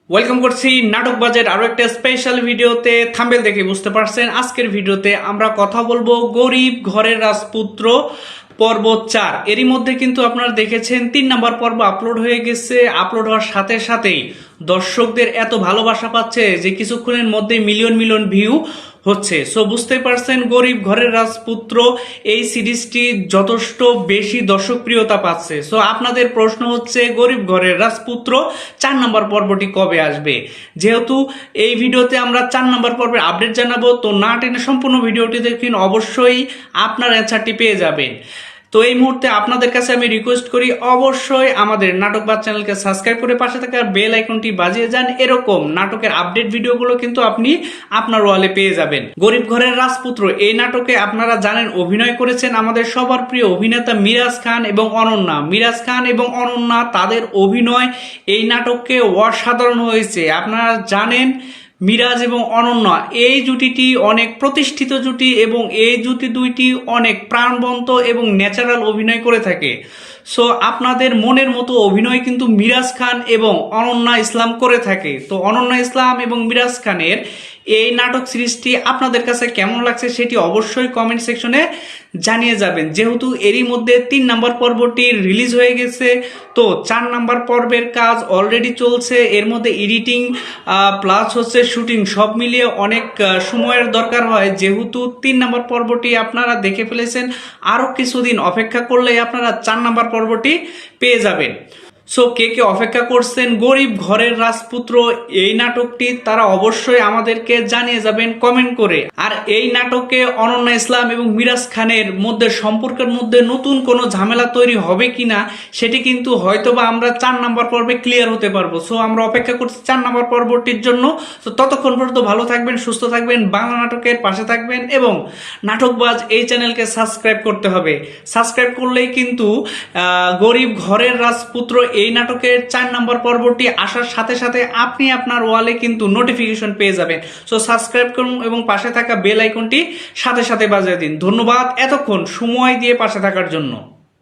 Welcome করছি নাটক budget আরো একটা স্পেশাল ভিডিওতে। থাম্বনেল দেখে বুঝতে পারছেন আজকের ভিডিওতে আমরা কথা বলবো গরিব ঘরের রাজপুত্র পর্ব 4। এরই মধ্যে কিন্তু আপনারা দেখেছেন 3 নম্বর পর্ব আপলোড হয়ে গেছে। আপলোড হওয়ার সাথে সাথেই দর্শকদের এত ভালোবাসা পাচ্ছে যে কিছুক্ষণের মধ্যে মিলিয়ন মিলিয়ন ভিউ হচ্ছে। সো বুঝতে পারছেন গরিব ঘরের রাজপুত্র এই সিরিজটি যথেষ্ট বেশি দর্শকপ্রিয়তা পাচ্ছে। সো আপনাদের প্রশ্ন হচ্ছে গরিব ঘরের রাজপুত্র 4 নম্বর পর্বটি কবে আসবে। যেহেতু এই ভিডিওতে আমরা 4 নম্বর পর্বের আপডেট জানাবো, তো না টেনে সম্পূর্ণ ভিডিওটি দেখুন, অবশ্যই আপনার অ্যান্সারটি পেয়ে যাবেন। তো এই মুহূর্তে আপনাদের কাছে আমি রিকোয়েস্ট করি অবশ্যই আমাদের নাটকবাজ চ্যানেলকে সাবস্ক্রাইব করে পাশে থাকা বেল আইকনটি বাজিয়ে যান। এরকম নাটকের আপডেট ভিডিওগুলো কিন্তু আপনি আপনার ওয়ালে পেয়ে যাবেন। গরিব ঘরের রাজপুত্র এই নাটকে আপনারা জানেন অভিনয় করেছেন আমাদের সবার প্রিয় অভিনেতা মিরাজ খান এবং অনন্যা। মিরাজ খান এবং অনন্যা তাদের অভিনয় এই নাটককে অসাধারণ হয়েছে। আপনারা জানেন মিরাজ এবং অনন্যা এই জুটিটি অনেক প্রতিষ্ঠিত জুটি এবং এই জুটি দুইটি অনেক প্রাণবন্ত এবং ন্যাচারাল অভিনয় করে থাকে। সো আপনাদের মনের মতো অভিনয় কিন্তু মিরাজ খান এবং অনন্যা ইসলাম করে থাকে। তো অনন্যা ইসলাম এবং মিরাজ খানের এই নাটক সিরিজটি আপনাদের কাছে কেমন লাগছে সেটি অবশ্যই কমেন্ট সেকশনে জানিয়ে যাবেন। যেহেতু এরই মধ্যে 3 নম্বর পর্বটি রিলিজ হয়ে গেছে, তো 4 নম্বর পর্বের কাজ অলরেডি চলছে। এর মধ্যে এডিটিং প্লাস হচ্ছে শুটিং সব মিলিয়ে অনেক সময়ের দরকার হয়। যেহেতু 3 নম্বর পর্বটি আপনারা দেখে ফেলেছেন, আরও কিছুদিন অপেক্ষা করলেই আপনারা 4 নম্বর পর্বটি পেয়ে যাবেন। সো কে কে অপেক্ষা করছেন গরিব ঘরের রাজপুত্র এই নাটকটি, তারা অবশ্যই আমাদেরকে জানিয়ে যাবেন কমেন্ট করে। আর এই নাটকে অনন্যা ইসলাম এবং মিরাজ খানের মধ্যে সম্পর্কের মধ্যে নতুন কোনো ঝামেলা তৈরি হবে কিনা সেটি কিন্তু হয়তোবা আমরা 4 নম্বর পর্বে ক্লিয়ার হতে পারবো। সো আমরা অপেক্ষা করছি 4 নম্বর পর্বটির জন্য। তো ততক্ষণ পর্যন্ত ভালো থাকবেন, সুস্থ থাকবেন, বাংলা নাটকের পাশে থাকবেন এবং নাটকবাজ এই চ্যানেলকে সাবস্ক্রাইব করতে হবে। সাবস্ক্রাইব করলেই কিন্তু গরিব ঘরের রাজপুত্র এই নাটকের 4 নম্বর পর্বটি আসার সাথে সাথে আপনি আপনার ওয়ালে কিন্তু নোটিফিকেশন পেয়ে যাবেন। সো সাবস্ক্রাইব করুন এবং পাশে থাকা বেল আইকনটি সাথে সাথে বাজিয়ে দিন। ধন্যবাদ এতক্ষণ সময় দিয়ে পাশে থাকার জন্য।